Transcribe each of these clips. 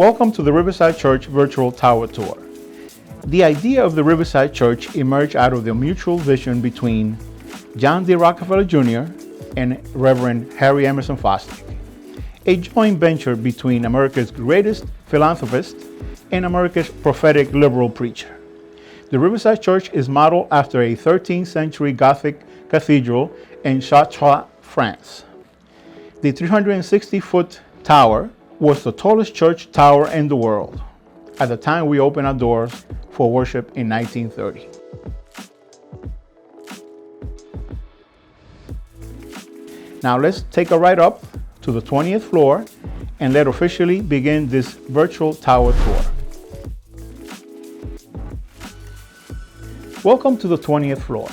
Welcome to the Riverside Church Virtual Tower Tour. The idea of the Riverside Church emerged out of the mutual vision between John D. Rockefeller Jr. and Reverend Harry Emerson Fosdick, a joint venture between America's greatest philanthropist and America's prophetic liberal preacher. The Riverside Church is modeled after a 13th century Gothic cathedral in Chartres, France. The 360-foot tower was the tallest church tower in the world at the time we opened our doors for worship in 1930. Now let's take a ride up to the 20th floor and let's officially begin this virtual tower tour. Welcome to the 20th floor.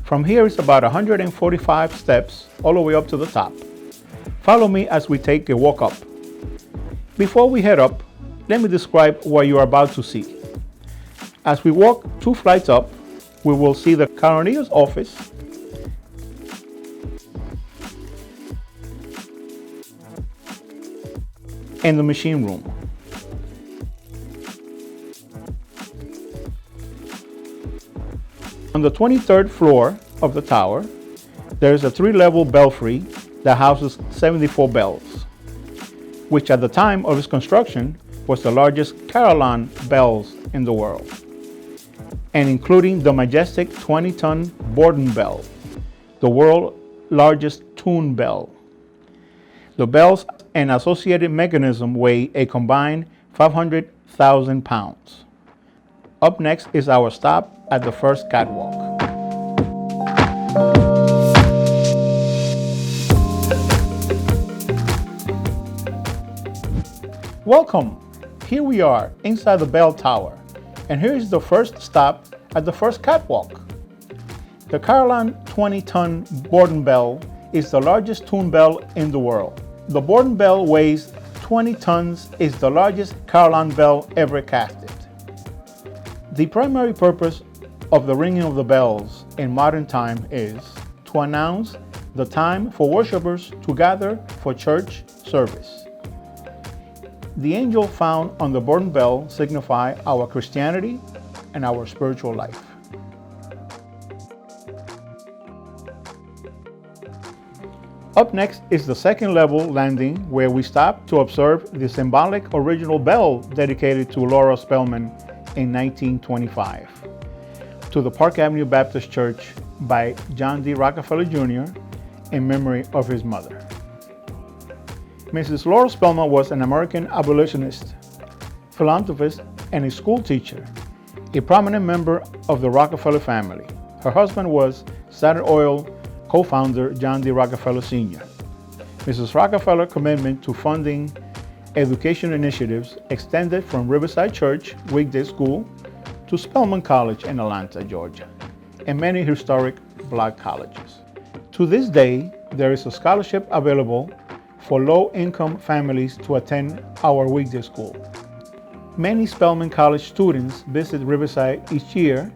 From here it's about 145 steps all the way up to the top. Follow me as we take a walk up. Before we head up, let me describe what you are about to see. As we walk 2 flights up, we will see the coroner's office, and the machine room. On the 23rd floor of the tower, there is a 3-level belfry that houses 74 bells, which at the time of its construction was the largest carillon bells in the world, and including the majestic 20-ton Borden bell, the world's largest tune bell. The bells and associated mechanism weigh a combined 500,000 pounds. Up next is our stop at the first catwalk. Welcome! Here we are inside the bell tower, and here is the first stop at the first catwalk. The carillon 20-ton Borden bell is the largest tune bell in the world. The Borden bell weighs 20 tons, is the largest carillon bell ever casted. The primary purpose of the ringing of the bells in modern time is to announce the time for worshipers to gather for church service. The angel found on the Borden bell signify our Christianity and our spiritual life. Up next is the second level landing, where we stop to observe the symbolic original bell dedicated to Laura Spelman in 1925 to the Park Avenue Baptist Church by John D. Rockefeller Jr. in memory of his mother. Mrs. Laura Spelman was an American abolitionist, philanthropist, and a school teacher, a prominent member of the Rockefeller family. Her husband was Standard Oil co-founder John D. Rockefeller Sr. Mrs. Rockefeller's commitment to funding education initiatives extended from Riverside Church Weekday School to Spelman College in Atlanta, Georgia, and many historic Black colleges. To this day, there is a scholarship available for low-income families to attend our weekday school. Many Spelman College students visit Riverside each year.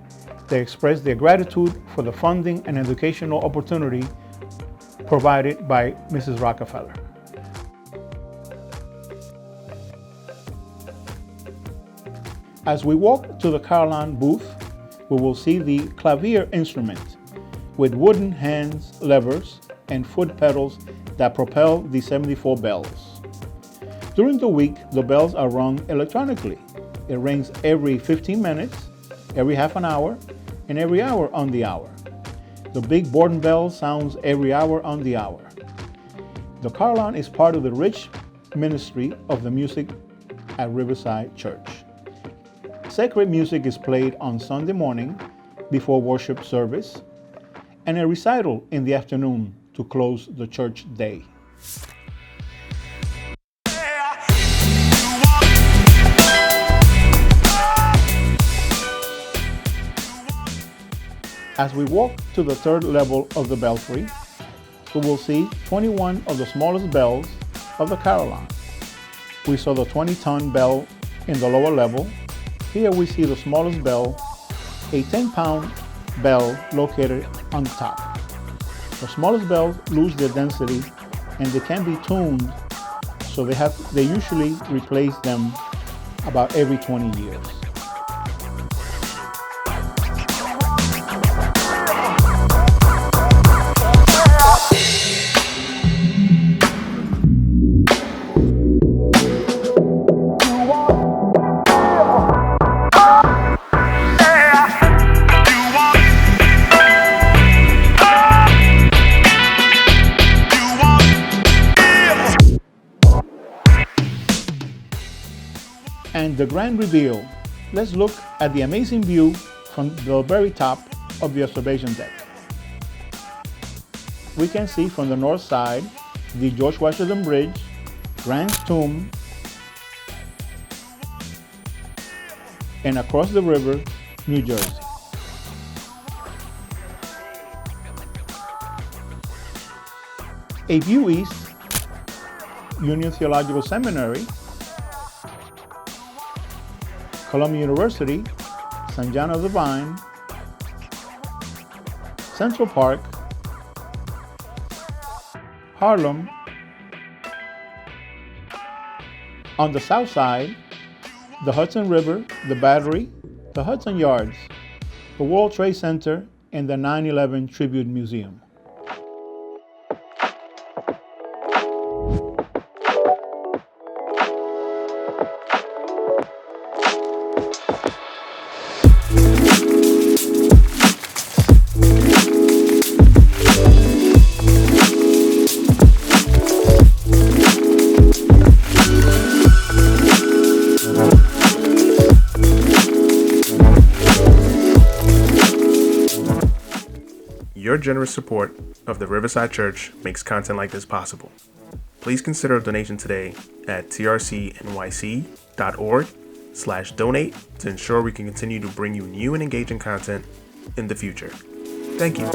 They express their gratitude for the funding and educational opportunity provided by Mrs. Rockefeller. As we walk to the carillon booth, we will see the clavier instrument with wooden hands, levers, and foot pedals that propel the 74 bells. During the week, the bells are rung electronically. It rings every 15 minutes, every half an hour, and every hour on the hour. The big Borden bell sounds every hour on the hour. The carillon is part of the rich ministry of the music at Riverside Church. Sacred music is played on Sunday morning before worship service, and a recital in the afternoon to close the church day. As we walk to the third level of the belfry, we will see 21 of the smallest bells of the carillon. We saw the 20-ton bell in the lower level. Here we see the smallest bell, a 10-pound bell located on the top. The smallest bells lose their density and they can be tuned so they usually replace them about every 20 years. And the grand reveal. Let's look at the amazing view from the very top of the observation deck. We can see from the north side the George Washington Bridge, Grant's Tomb, and across the river, New Jersey. A view east, Union Theological Seminary, Columbia University, St. John of the Vine, Central Park, Harlem. On the south side, the Hudson River, the Battery, the Hudson Yards, the World Trade Center, and the 9/11 Tribute Museum. Your generous support of the Riverside Church makes content like this possible. Please consider a donation today at trcnyc.org/donate to ensure we can continue to bring you new and engaging content in the future. Thank you.